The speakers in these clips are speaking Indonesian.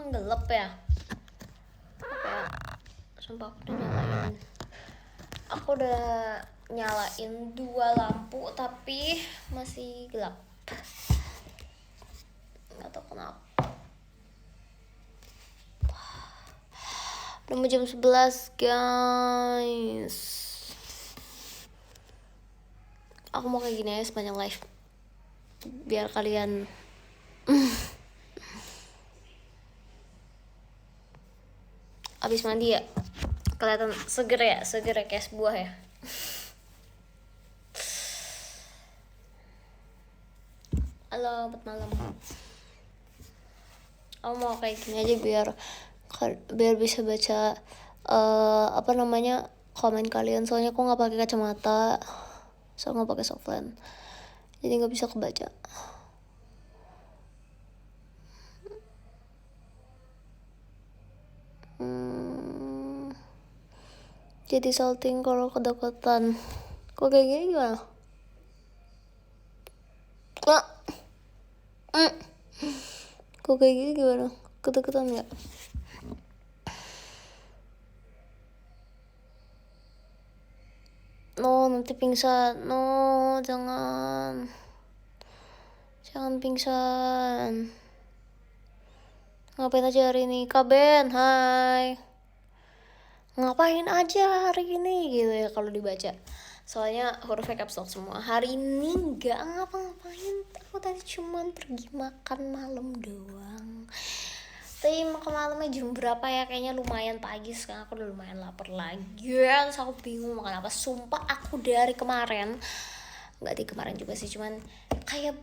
emang gelap ya? Apa ya? Sumpah aku udah nyalain 2 lampu tapi masih gelap. Nggak tahu kenapa. Udah mau jam 11 guys. Aku mau kayak gini aja sepanjang live biar kalian abis mandi ya kelihatan seger ya kayak sebuah ya. Halo, selamat malam. Aku mau kayak gini aja biar bisa baca komen kalian, soalnya aku nggak pakai kacamata, soalnya nggak pakai softland, jadi nggak bisa kebaca. Jadi salting kalau kedekatan. Kok kayak gini gimana? Kok kayak gini gimana? Kedekatan nggak? No, nanti pingsan. No, jangan pingsan. Ngapain aja hari ini? Kak Ben, hai. Ngapain aja hari ini gitu ya kalau dibaca. Soalnya hurufnya caps lock semua. Hari ini nggak ngapa-ngapain. Aku tadi cuman pergi makan malam doang. Tapi makan malamnya jam berapa ya? Kayaknya lumayan pagi. Sekarang aku udah lumayan lapar lagi. Terus aku bingung makan apa. Sumpah aku dari kemarin, nggak di kemarin juga sih, cuman kayak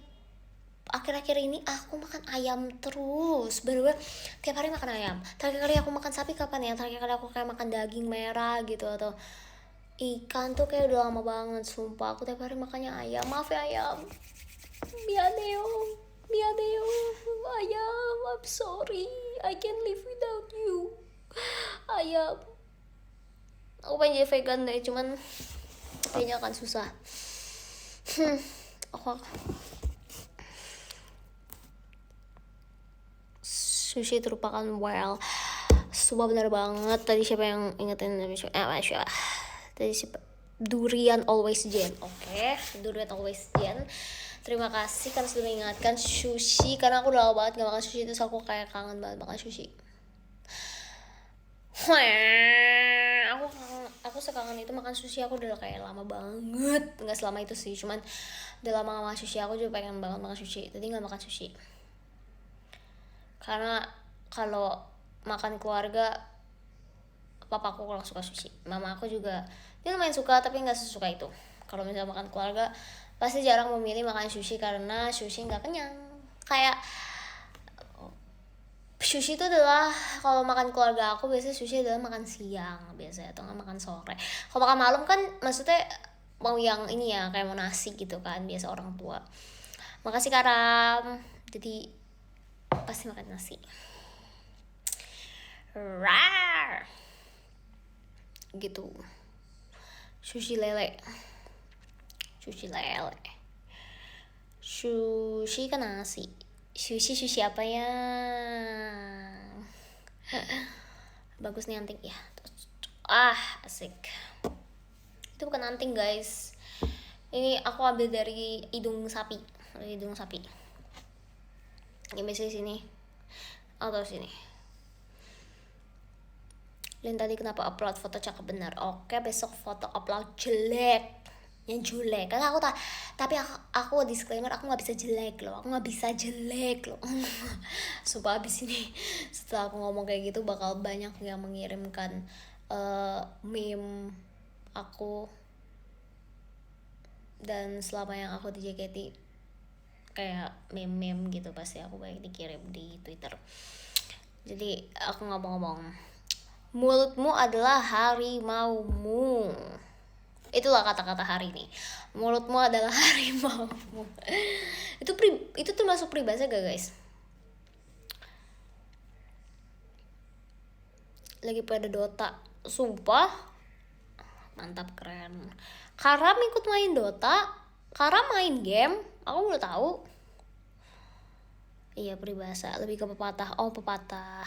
akhir-akhir ini aku makan ayam terus. Bener-bener tiap hari makan ayam. Terakhir kali aku makan sapi kapan ya? Terakhir kali aku kayak makan daging merah gitu atau ikan tuh kayak udah lama banget. Sumpah aku tiap hari makannya ayam. Maaf ya ayam, mianeo ayam, I'm sorry, I can't live without you ayam. Aku pengen jadi vegan deh, cuman kayaknya akan susah. Sushi merupakan sumpah bener banget. Tadi siapa yang ingetin Masya Allah. Tadi siapa? Durian always Jen. Oke, Durian always Jen. Terima kasih karena sudah mengingatkan sushi, karena aku udah lama banget gak makan sushi, terus aku kayak kangen banget makan sushi. Aku sekangen itu makan sushi. Aku udah kayak lama banget, nggak selama itu sih, cuman udah lama gak makan sushi. Aku juga pengen banget makan sushi. Tadi nggak makan sushi karena kalau makan keluarga, papaku kurang suka sushi, mama aku juga dia lumayan suka tapi nggak sesuka itu. Kalau misalnya makan keluarga pasti jarang memilih makan sushi karena sushi nggak kenyang. Kayak sushi itu adalah, kalau makan keluarga aku biasanya sushi adalah makan siang biasanya, atau nggak makan sore. Kalau makan malam kan maksudnya mau yang ini ya, kayak mau nasi gitu kan biasa orang tua. Makasih Karam, jadi pasti makan nasi. Rar gitu. Sushi lele sushi kan nasi. Sushi apa ya? Bagus nih anting ya. Asik. Itu bukan anting guys, ini aku ambil dari hidung sapi. Ini biasanya sini atau sini. Lin tadi kenapa upload foto cakep benar? Oke, besok foto upload jelek. Yang jelek kan tapi aku disclaimer, aku nggak bisa jelek loh. Sumpah abis ini setelah aku ngomong kayak gitu bakal banyak yang mengirimkan meme aku, dan selama yang aku di JKT kayak meme gitu pasti aku banyak dikirim di Twitter. Jadi aku ngomong, mulutmu adalah harimaumu. Itulah kata-kata hari ini. Mulutmu adalah harimaumu. Itu termasuk peribahasa gak guys? Lagi pada Dota. Sumpah mantap, keren. Karam ikut main Dota. Karam main game. Aku udah tahu. Iya, peribahasa lebih ke pepatah. Oh, pepatah.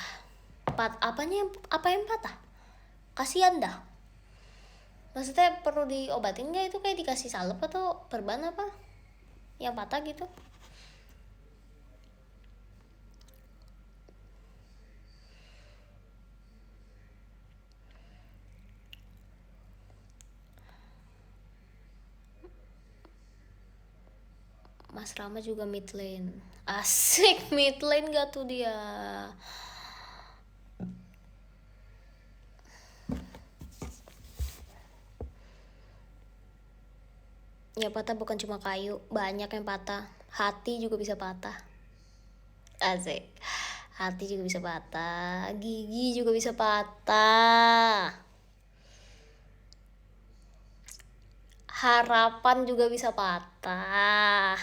Apa yang patah? Kasihan dah. Maksudnya perlu diobatin nggak, itu kayak dikasih salep atau perban apa yang patah gitu? Mas Rama juga mid lane. Asik, mid lane gak tuh dia? Ya patah bukan cuma kayu, banyak yang patah. Hati juga bisa patah. Asik. Hati juga bisa patah, gigi juga bisa patah. Harapan juga bisa patah.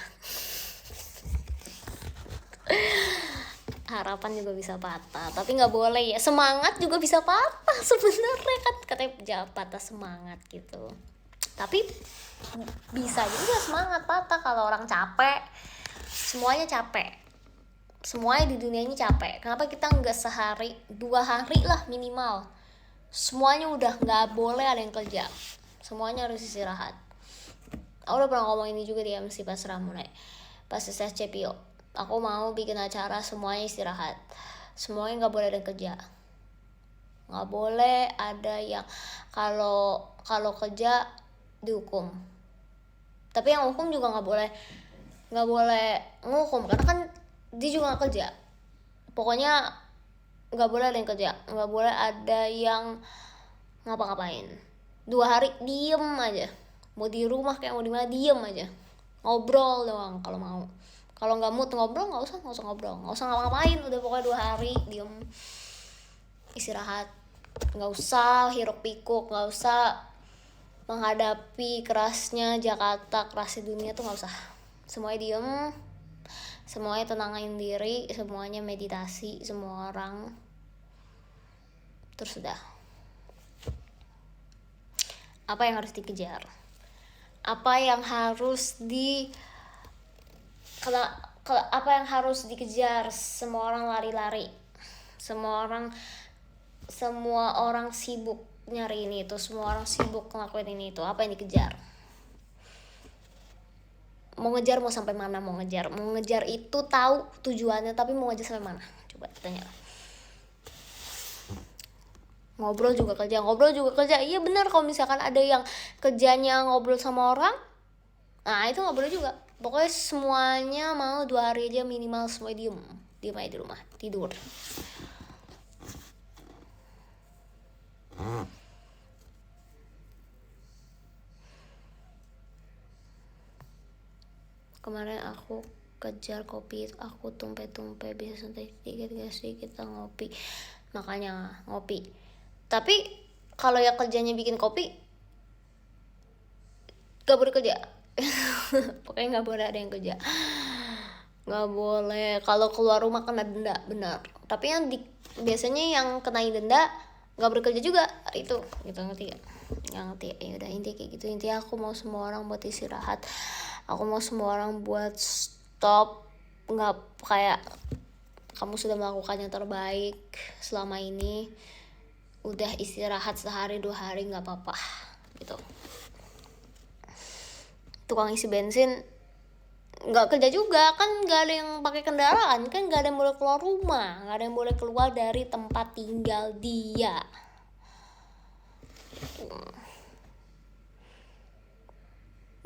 Harapan juga bisa patah, tapi nggak boleh ya. Semangat juga bisa patah sebenarnya, kan katanya jangan patah semangat gitu. Tapi bisa juga semangat patah kalau orang capek. Semuanya capek, semuanya di dunia ini capek. Kenapa kita nggak sehari 2 hari lah minimal, semuanya udah nggak boleh ada yang kerja, semuanya harus istirahat. Aku udah pernah ngomong ini juga di MC pas Ramune, pas SCPO. Aku mau bikin acara semuanya istirahat, semuanya nggak boleh ada yang kerja, nggak boleh ada yang kalau kerja dihukum. Tapi yang hukum juga nggak boleh ngukum, karena kan dia juga nggak kerja. Pokoknya nggak boleh ada yang kerja, nggak boleh ada yang ngapa-ngapain. 2 hari diem aja, mau di rumah kayak mau di mana diem aja, ngobrol doang kalau mau. Kalau nggak mood ngobrol nggak usah ngobrol, nggak usah ngapa-ngapain, udah pokoknya 2 hari diem istirahat. Nggak usah hiruk pikuk, nggak usah menghadapi kerasnya Jakarta, kerasnya dunia tuh nggak usah. Semuanya diem, semuanya tenangin diri, semuanya meditasi, semua orang. Terus udah, apa yang harus dikejar, apa yang harus apa yang harus dikejar. Semua orang lari-lari, semua orang sibuk nyari ini itu, semua orang sibuk ngelakuin ini itu. Apa yang dikejar? Mau ngejar mau sampai mana? Mau ngejar itu tahu tujuannya, tapi mau ngejar sampai mana? Coba tanya. Ngobrol juga kerja. Iya benar, kalau misalkan ada yang kerjanya ngobrol sama orang, nah itu ngobrol juga. Pokoknya semuanya mau 2 hari aja minimal, semua diem aja di rumah, tidur. Kemarin aku kejar kopi, aku tumpe-tumpe bisa sedikit kita ngopi, makanya ngopi. Tapi kalau ya kerjanya bikin kopi, gak boleh kerja. Pokoknya gak boleh ada yang kerja, nggak boleh. Kalau keluar rumah kena denda, benar. Tapi yang biasanya yang kena denda nggak bekerja juga itu, gitu. Ngerti gak? Nggak ngerti ya udah, intinya kayak gitu. Intinya aku mau semua orang buat istirahat, aku mau semua orang buat stop. Nggak kayak kamu sudah melakukan yang terbaik selama ini, udah istirahat sehari 2 hari nggak apa-apa gitu. Tukang isi bensin nggak kerja juga kan, nggak ada yang pakai kendaraan kan, nggak ada yang boleh keluar rumah, nggak ada yang boleh keluar dari tempat tinggal dia.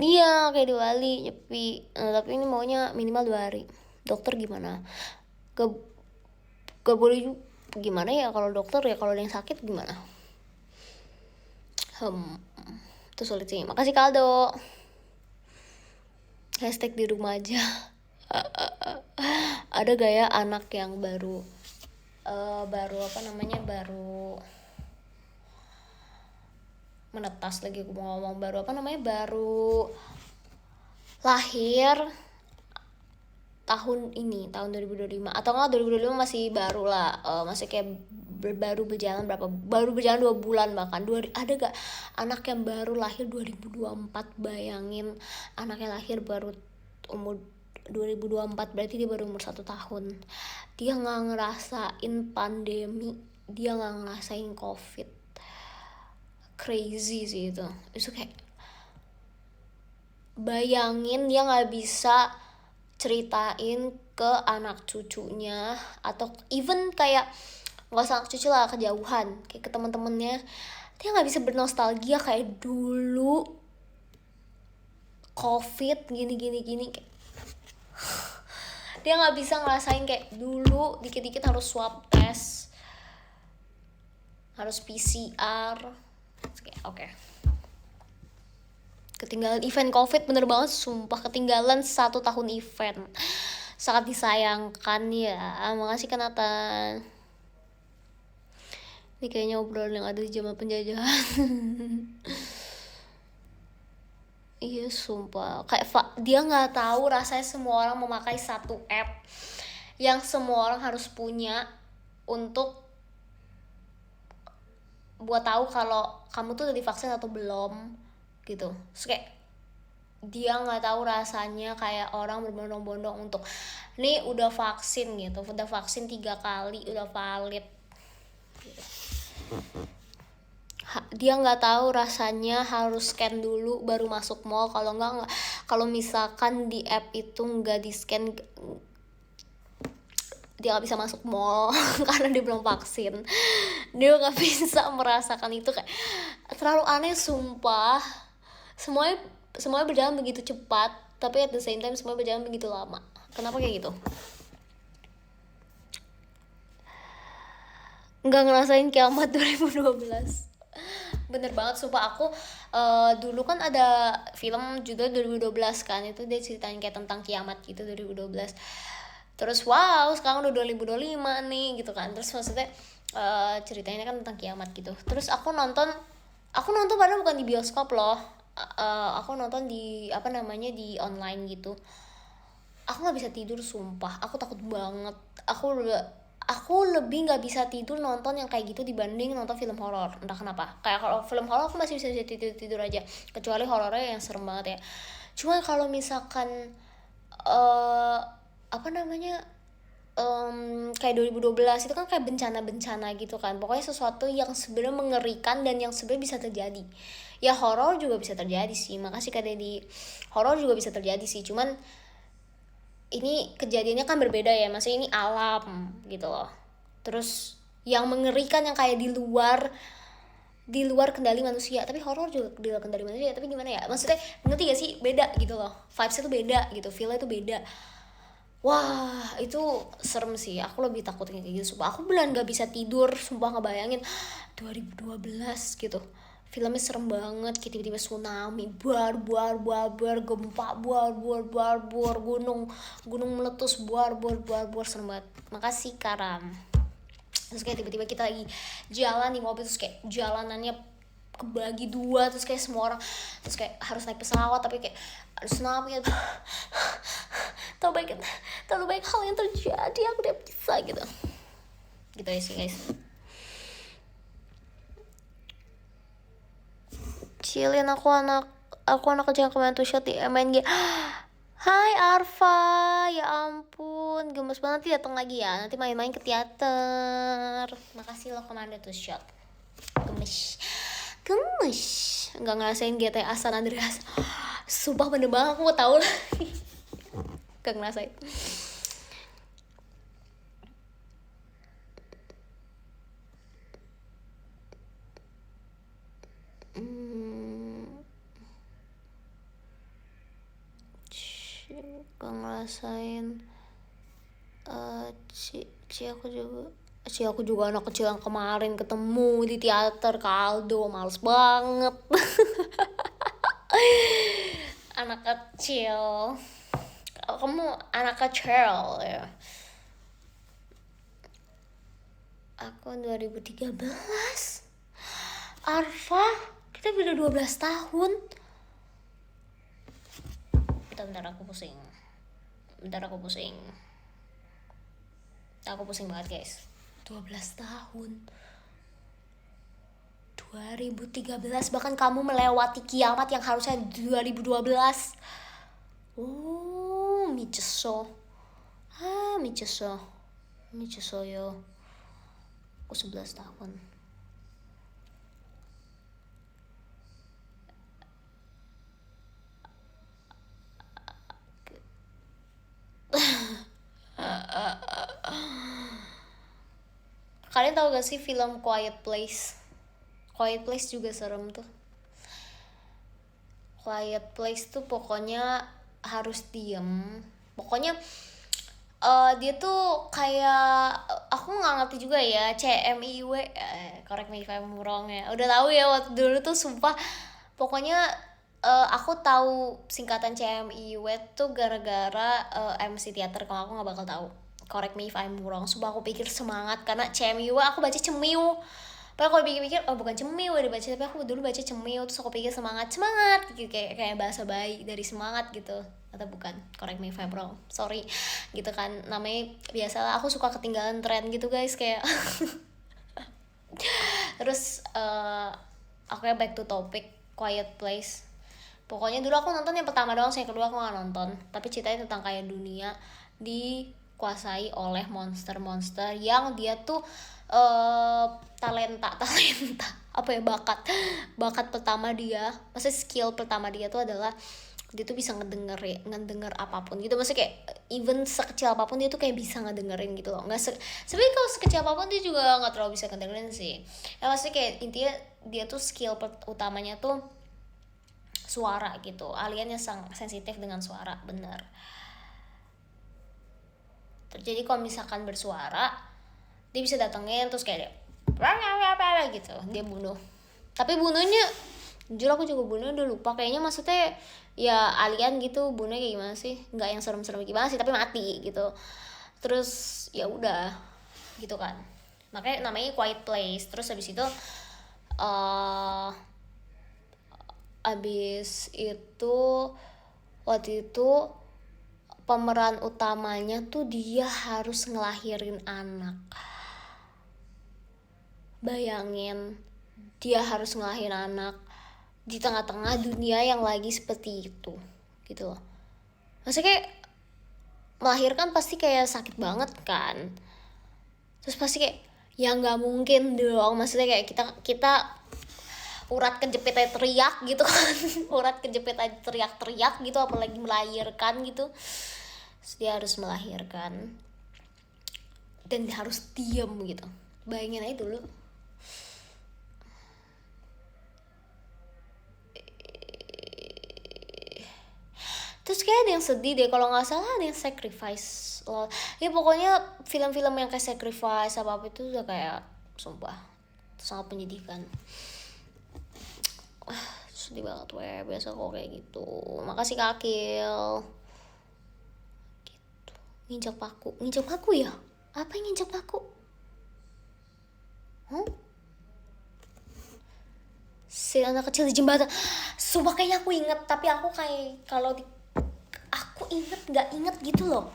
Iya kayak di Bali nyepi. Tapi ini maunya minimal 2 hari. Dokter gimana? Gak boleh gimana ya kalau dokter ya, kalau ada yang sakit gimana? Itu sulit sih. Makasih Kaldo. Hashtag di rumah aja. Ada gak ya anak yang baru menetas lagi, aku mau ngomong baru lahir tahun ini, tahun 2025 atau enggak 2025 masih baru lah, masih kayak baru berjalan 2 bulan bahkan. Ada gak anak yang baru lahir 2024? Bayangin anak yang lahir baru umur 2024 berarti dia baru umur 1 tahun. Dia nggak ngerasain pandemi, dia nggak ngerasain covid. Crazy sih itu kayak bayangin dia nggak bisa ceritain ke anak cucunya, atau even kayak nggak usah anak cucu lah, kejauhan kayak ke teman-temannya, dia nggak bisa bernostalgia kayak dulu covid gini kayak dia nggak bisa ngerasain kayak dulu dikit-dikit harus swab test, harus PCR. Oke. Ketinggalan event covid, bener banget sumpah, ketinggalan 1 tahun event, sangat disayangkan ya. Makasih kan Nathan. Ini kayaknya obrolan yang ada di zaman penjajahan. Iya sumpah, kayak dia nggak tahu rasanya semua orang memakai satu app yang semua orang harus punya untuk buat tahu kalau kamu tuh udah divaksin atau belum gitu. Terus kayak dia nggak tahu rasanya kayak orang berbondong-bondong untuk nih udah vaksin gitu, udah vaksin 3 kali, udah valid gitu. Dia nggak tahu rasanya harus scan dulu baru masuk mall. Kalau misalkan di app itu nggak di scan, dia nggak bisa masuk mall karena dia belum vaksin. Dia nggak bisa merasakan itu, kayak terlalu aneh sumpah. Semuanya berjalan begitu cepat, tapi at the same time semuanya berjalan begitu lama. Kenapa kayak gitu? Nggak ngerasain kiamat 2012. Bener banget sumpah. Aku dulu kan ada film juga 2012 kan, itu dia ceritain kayak tentang kiamat gitu 2012. Terus wow sekarang udah 2025 nih gitu kan. Terus maksudnya ceritanya kan tentang kiamat gitu. Terus aku nonton padahal bukan di bioskop loh. Aku nonton di di online gitu. Aku nggak bisa tidur sumpah, aku takut banget. Aku lebih nggak bisa tidur nonton yang kayak gitu dibanding nonton film horor, entah kenapa. Kayak kalau film horor aku masih bisa tidur aja, kecuali horornya yang serem banget ya. Cuma kalau misalkan kayak 2012 itu kan kayak bencana gitu kan, pokoknya sesuatu yang sebenarnya mengerikan dan yang sebenarnya bisa terjadi. Ya horor juga bisa terjadi sih, makasih Kak Dedi. Horor juga bisa terjadi sih, cuman ini kejadiannya kan berbeda ya, maksudnya ini alam gitu loh. Terus yang mengerikan yang kayak di luar kendali manusia, tapi horor juga di luar kendali manusia. Tapi gimana ya, maksudnya ngerti gak sih, beda gitu loh, vibesnya tuh beda gitu, feelnya tuh beda. Wah itu serem sih, aku lebih takut kayak gitu sumpah. Aku beneran gak bisa tidur sumpah ngebayangin 2012 gitu. Filmnya serem banget, kayak tiba-tiba tsunami, buar, gempa, buar, gunung meletus, buar, serem banget. Makasih Karam. Terus kayak tiba-tiba kita lagi jalan di mobil, terus kayak jalanannya kebagi 2, terus kayak semua orang terus kayak harus naik pesawat, tapi kayak harus tsunami gitu. terlalu banyak hal yang terjadi, aku tidak bisa gitu ya sih guys. Cilin, aku anak kecil yang kemarin tuh shot di MNG. Hai Arfa, ya ampun, gemes banget. Datang lagi ya, nanti main-main ke teater. Makasih lo kemarin tuh shot. Gemes, nggak ngerasain GTA San Andreas. Sumpah bener banget, aku tahu lah. Gak ngerasain. Gak ngerasain. Aku juga anak kecil yang kemarin ketemu di teater Kaldo, males banget. Anak kecil. Kamu anak kecil ya. Aku 2013. Arfa, kita beda 12 tahun. Bentar aku pusing. Aku pusing banget guys. 12 tahun. 2013, bahkan kamu melewati kiamat yang harusnya 2012. Oh 미쳤어 yo. Aku 11 tahun. Kalian tahu gak sih film Quiet Place? Quiet Place juga serem tuh. Quiet Place tuh pokoknya harus diem. Pokoknya dia tuh kayak, aku nggak ngerti juga ya, CMIW, correct me if I'm wrong ya. Udah tahu ya waktu dulu tuh sumpah. Pokoknya aku tahu singkatan CMIW tuh gara-gara MC teater. Kalau aku nggak bakal tahu. Correct me if I'm wrong. Sumpah aku pikir semangat karena CMIW aku baca cemiu. Padahal kalau pikir-pikir, oh bukan cemiu dibaca, tapi aku dulu baca cemiu, terus aku pikir semangat gitu, kayak bahasa bayi dari semangat gitu, atau bukan, correct me if I'm wrong, sorry, gitu kan, namanya biasalah, aku suka ketinggalan tren gitu guys, kayak terus aku back to topic, Quiet Place. Pokoknya dulu aku nonton yang pertama doang, yang kedua aku gak nonton, tapi ceritanya tentang kayak dunia dikuasai oleh monster-monster yang dia tuh talenta apa ya, bakat pertama dia, maksudnya skill pertama dia tuh adalah dia tuh bisa ngedenger apapun gitu, maksudnya kayak even sekecil apapun dia tuh kayak bisa ngedengerin gitu loh, sebenarnya kalau sekecil apapun dia juga nggak terlalu bisa ngedengerin sih ya, maksudnya kayak intinya dia tuh skill utamanya tuh suara gitu, alien yang sangat sensitif dengan suara, bener. Jadi kalau misalkan bersuara dia bisa datengin terus kayak dia gitu, dia bunuh. Tapi bunuhnya jujur aku juga bunuh udah lupa kayaknya, maksudnya ya alien gitu, bunuhnya kayak gimana sih, nggak yang serem-serem gimana sih, tapi mati gitu. Terus ya udah gitu kan, makanya namanya Quiet Place. Terus habis itu waktu itu pemeran utamanya tuh dia harus ngelahirin anak. Bayangin, dia harus ngelahirin anak di tengah-tengah dunia yang lagi seperti itu gitu loh. Maksudnya kayak melahirkan pasti kayak sakit banget kan, terus pasti kayak ya nggak mungkin dong, maksudnya kayak kita urat kejepit aja teriak gitu kan urat kejepit aja teriak gitu, apalagi melahirkan gitu. Terus dia harus melahirkan dan dia harus diam gitu, bayangin aja dulu. Terus kayak ada yang sedih deh, kalau nggak salah ada yang sacrifice loh. Ya pokoknya film-film yang kayak sacrifice apa itu udah kayak sumpah sangat menyedihkan. Sedih banget weh, biasa kok kayak gitu. Makasih Kakil. Gitu. Nginjak paku ya? Apa yang nginjak paku? Si anak kecil di jembatan. Sumpah kayaknya aku inget, tapi aku kayak aku inget nggak inget gitu loh.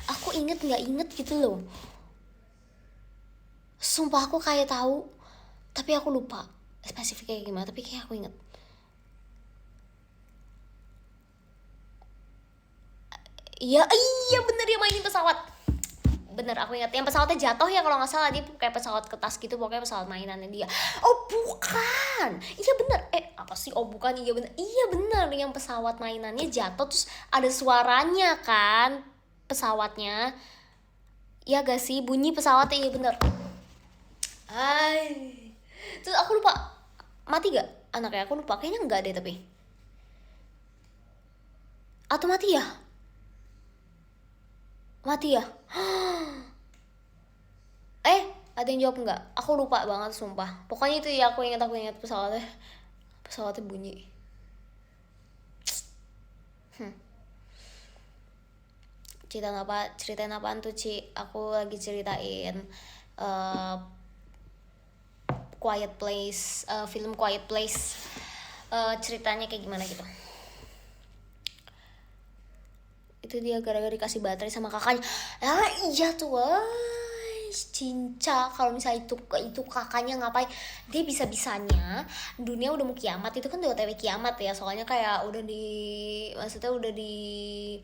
Aku inget nggak inget gitu loh. Sumpah aku kayak tahu, tapi aku lupa spesifiknya gimana. Tapi kayak aku inget. Iya bener, dia mainin pesawat. Bener, aku ingat yang pesawatnya jatuh ya kalau nggak salah, dia kayak pesawat kertas gitu, pokoknya pesawat mainannya dia. Oh bukan, iya bener, apa sih, oh bukan, iya bener yang pesawat mainannya jatuh terus ada suaranya kan pesawatnya, ya gak sih, bunyi pesawatnya, iya bener. Terus aku lupa mati gak anaknya, aku lupa, kayaknya enggak deh, tapi atau mati ya ada yang jawab enggak, aku lupa banget sumpah. Pokoknya itu ya, aku ingat pesawatnya bunyi. Ceritain apaan tuh Ci? Aku lagi ceritain Quiet Place, film Quiet Place, ceritanya kayak gimana gitu. Itu dia gara-gara dikasih baterai sama kakaknya. Iya tuh cinca, kalau misalnya itu kakaknya ngapain, dia bisa-bisanya dunia udah mau kiamat, itu kan udah OTW kiamat ya, soalnya kayak maksudnya udah di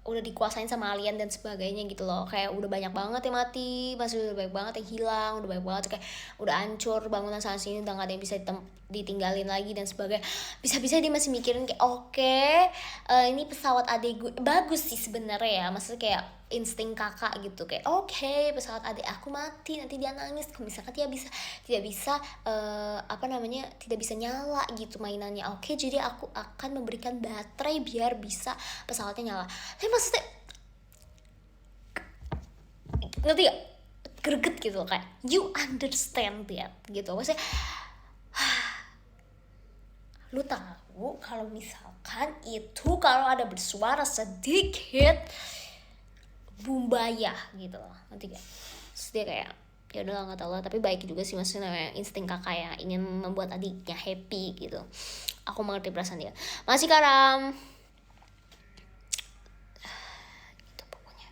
udah dikuasain sama alien dan sebagainya gitu loh. Kayak udah banyak banget yang mati, masih udah banyak banget yang hilang, udah banyak banget kayak udah hancur bangunan sana sini, udah gak ada yang bisa ditinggalin lagi dan sebagainya. Bisa-bisa dia masih mikirin kayak oke, ini pesawat adik gue bagus sih sebenarnya ya, maksudnya kayak insting kakak gitu, kayak oke, pesawat adik aku mati, nanti dia nangis kalau misalkan dia tidak bisa apa namanya, tidak bisa nyala gitu mainannya. Oke, jadi aku akan memberikan baterai biar bisa pesawatnya nyala. Tapi maksudnya ngerti gak, greget gitu, kayak you understand ya gitu. Maksudnya lu tahu kalau misalkan itu kalau ada bersuara sedikit bumbaya gitu loh, nanti gak. Terus dia kayak ya udah nggak tahu lah, tapi baik juga sih, maksudnya namanya insting kakak ya, ingin membuat adiknya happy gitu. Aku mengerti perasaan dia. Masih Karam gitu pokoknya,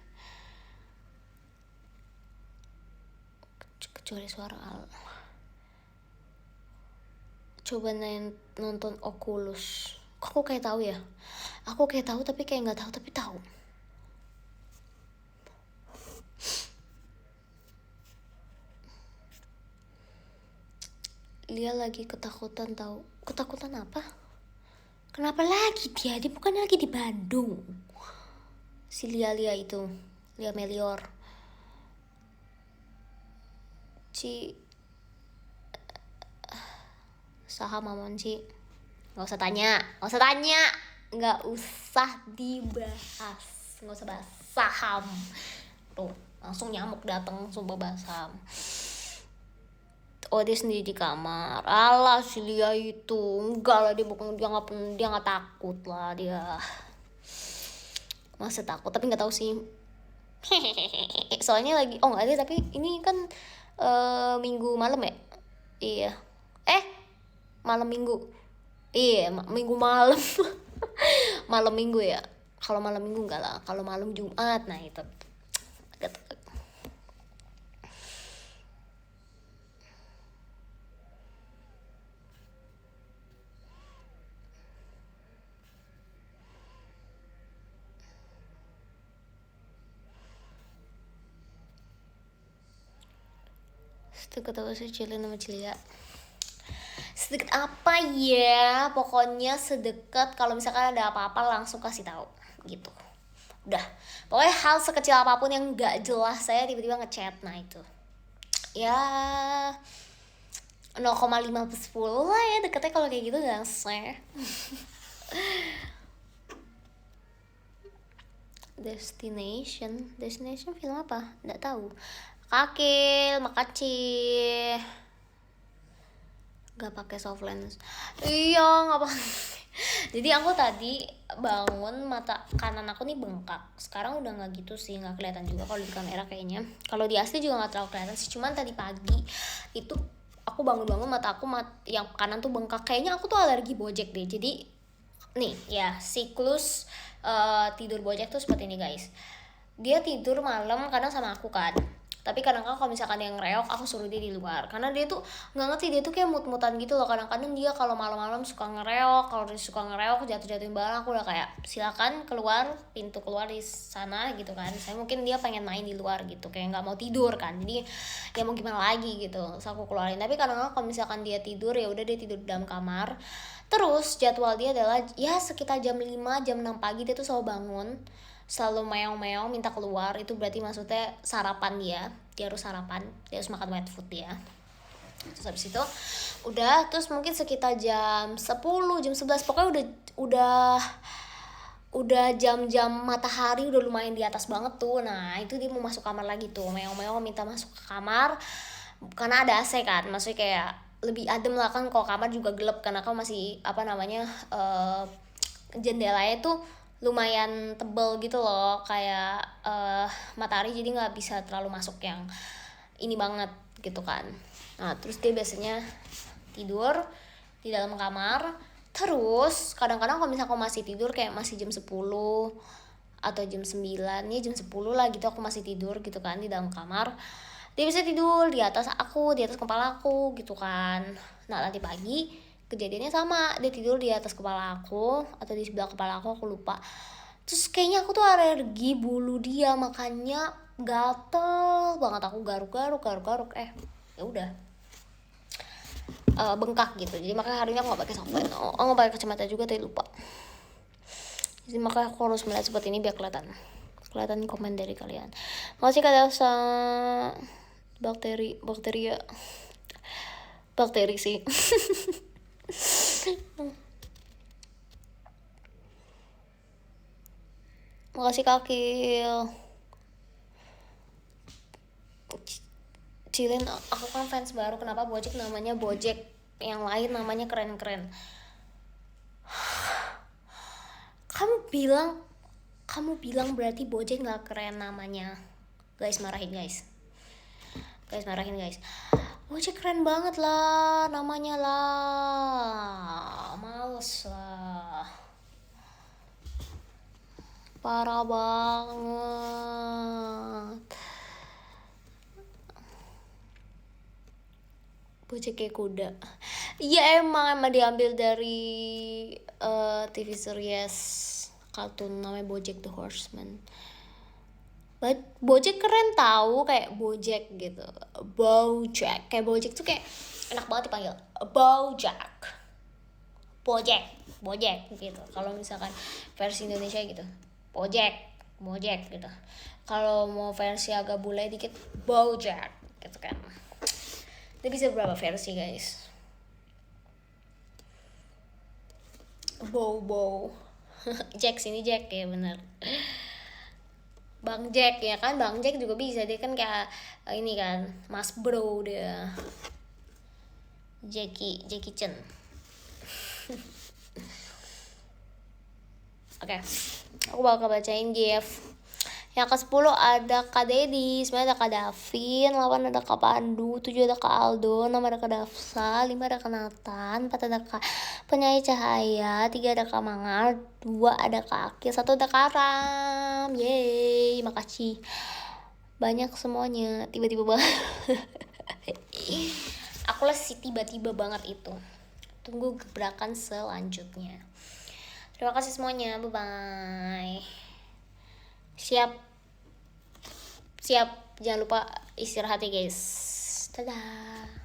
kecuali suara Al. Coba nonton Oculus. Kok aku kayak tahu ya? Aku kayak tahu tapi kayak nggak tahu tapi tahu. Dia lagi ketakutan tahu. Ketakutan apa? Kenapa lagi dia? Dia bukan lagi di Bandung. Si Lia itu, Lia Melior. Saham Mamon Ci. Nggak usah tanya, nggak usah dibahas, nggak usah bahas saham. Tuh langsung nyamuk datang, sumpah bahas saham. Oh dia sendiri di kamar. Alah si Lia itu enggak lah, dia bukan, dia nggak takut lah dia. Masa takut, tapi nggak tahu sih. Soalnya lagi nggak ada, tapi ini kan minggu malam ya. Iya. Malam minggu. Iya, minggu malam. Malam minggu ya. Kalau malam minggu enggak lah. Kalau malam Jumat, nah itu. Sedekat apa sih chillin sama Cilia? Sedekat apa ya? Pokoknya sedekat kalau misalkan ada apa-apa langsung kasih tahu gitu. Udah. Pokoknya hal sekecil apapun yang nggak jelas saya tiba-tiba ngechat, nah itu. Ya 0,5 per 10 lah ya deketnya kalau kayak gitu, gak sih. Destination film apa? Nggak tahu. Kakil, makasih. Gak pakai soft lens. Iya, nggak pakai. Jadi aku tadi bangun, mata kanan aku nih bengkak. Sekarang udah nggak gitu sih, nggak kelihatan juga kalau di kamera kayaknya. Kalau di asli juga nggak terlalu kelihatan sih. Cuman tadi pagi itu aku bangun mata aku yang kanan tuh bengkak. Kayaknya aku tuh alergi Bojack deh. Jadi nih ya, siklus tidur Bojack tuh seperti ini guys. Dia tidur malam kadang sama aku kan, tapi kadang-kadang kalau misalkan dia ngereok aku suruh dia di luar, karena dia tuh nggak ngerti, dia tuh kayak mut-mutan gitu loh. Kadang-kadang dia kalau malam-malam suka ngereok, kalau dia suka ngereok jatuh-jatuhin barang, aku udah kayak silakan keluar, pintu keluar di sana gitu kan. Saya mungkin dia pengen main di luar gitu, kayak nggak mau tidur kan, jadi ya mau gimana lagi gitu, terus aku keluarin. Tapi kadang-kadang kalau misalkan dia tidur ya udah, dia tidur di dalam kamar. Terus jadwal dia adalah ya sekitar jam 5 jam 6 pagi dia tuh selalu bangun, selalu meong-meong minta keluar. Itu berarti maksudnya sarapan, dia harus sarapan, dia harus makan wet food dia. Terus habis itu udah, terus mungkin sekitar jam 10 jam 11 pokoknya udah jam-jam matahari udah lumayan di atas banget tuh. Nah itu dia mau masuk kamar lagi tuh, meong-meong minta masuk ke kamar, karena ada AC kan, maksudnya kayak lebih adem lah kan. Kalau kamar juga gelap karena kan masih apa namanya, jendelanya tuh lumayan tebel gitu loh, kayak matahari, jadi nggak bisa terlalu masuk yang ini banget gitu kan. Nah terus dia biasanya tidur di dalam kamar. Terus kadang-kadang kalau misalnya aku masih tidur kayak masih jam 10 atau jam 9 nih, jam 10 lah gitu aku masih tidur gitu kan di dalam kamar, dia bisa tidur di atas aku, di atas kepala aku gitu kan. Nah nanti pagi kejadiannya sama, dia tidur di atas kepala aku atau di sebelah kepala aku lupa. Terus kayaknya aku tuh alergi bulu dia, makanya gatel banget, aku garuk-garuk ya udah bengkak gitu. Jadi makanya hari ini aku nggak pakai softpen, nggak pakai kacamata juga, tapi lupa. Jadi makanya aku harus melihat seperti ini biar kelihatan komen dari kalian. Makasih Kak Elsa. Bakteri sih. Makasih Kak Kil. Cilin, aku kan fans baru. Kenapa Bojack namanya Bojack? Yang lain namanya keren-keren. Kamu bilang berarti Bojack nggak keren namanya. Guys, marahin guys. Bojack keren banget lah namanya lah. Males lah. Parah banget. Bojack kayak kuda. Iya emang diambil dari TV series kartun namanya Bojack the Horseman. Bojack keren tahu, kayak Bojack gitu. Bojack, kayak Bojack tuh kayak enak banget dipanggil. Bojack gitu. Kalau misalkan versi Indonesia gitu, Bojack gitu. Kalau mau versi agak bule dikit, Bojack gitu kan. Itu bisa berapa versi guys? Bow Jack sini Jack ya, bener. Bang Jack ya kan, Bang Jack juga bisa, dia kan kayak ini kan, Mas Bro dia. Jackie Chan. Oke, aku bakal bacain GF. Yang ke-10 ada Kak Dedi, 9 ada Kak Davin, 8 ada Kak Pandu, 7 ada Kak Aldo, 6 ada Kak Dafsa, 5 ada Kak Nathan, 4 ada Kak Penyanyi Cahaya, 3 ada Kak Mangar, 2 ada Kak Akil, 1 ada Kak Ram. Yeay, makasih banyak semuanya, tiba-tiba banget. Aku lah sih tiba-tiba banget itu. Tunggu gebrakan selanjutnya. Terima kasih semuanya, bye-bye. Siap, jangan lupa istirahat ya guys. Dadah.